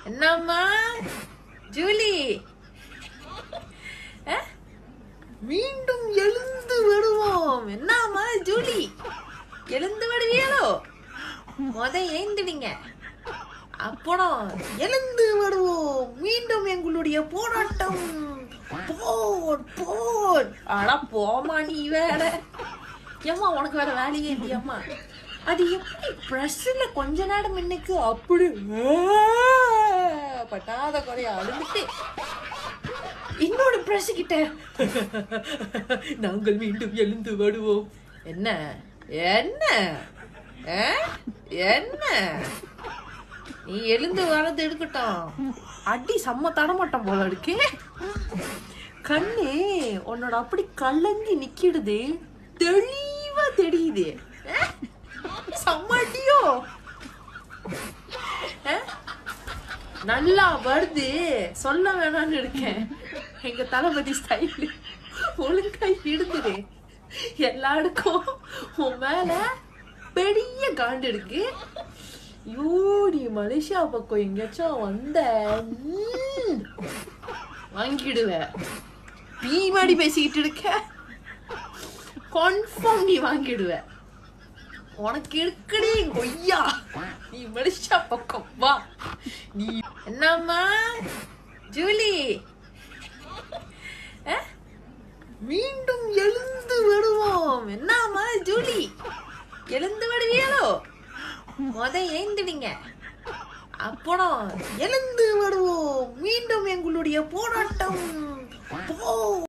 என்னம்மா ஜூலி, மீண்டும் எழுந்து வருவோம். என்னம்மா ஜூலி, எழுந்து வருவியாலோ? ஏந்திடுங்க, அப்புறம் எழுந்து வருவோம். மீண்டும் எங்களுடைய போராட்டம். போர் போர். ஆனா போமா, நீ வேற. ஏம்மா உனக்கு வேற வேலையே இல்லையம்மா? அது எப்படி பிரஸ்ல கொஞ்ச நேரம் இன்னைக்கு அப்படி பட்டாத குறைய அழுந்துட்டு இன்னொரு பிரஸ் கிட்ட நாங்கள் மீண்டும் எழுந்து வருவோம். என்ன என்ன என்ன நீ எழுந்து வரது எடுக்கட்டும், அடி செம்ம தரமாட்டோம் போல இருக்கு. கண்ணு உன்னோட அப்படி கலங்கி நிக்கிடுது, தெளிவா தெரியுது. சம்மாட்டியோ நல்லா வருது, சொல்ல வேணான்னு இருக்கேன். எங்க தளபதி ஸ்டைல் ஒழுங்கா இடுந்துடு. எல்லாருக்கும் உன் மேல பெரிய காண்டு இருக்கு. யூடி மலேசியா பக்கம் எங்கேயாச்சும் வந்த வாங்கிடுவ. நீ மாடி பேசிக்கிட்டு இருக்க, கன்ஃபார்ம் நீ வாங்கிடுவ. உனக்கு இருக்குடி கொய்யா, நீ மலேசியா பக்கம் வா. நீ என்னம்மா ஜூலி, மீண்டும் எழுந்து வருவோம். என்னம்மா ஜூலி, எழுந்து வருவியாலோ? ஏந்திடுங்க, அப்புறம் எழுந்து வருவோம். மீண்டும் எங்களுடைய போராட்டம்.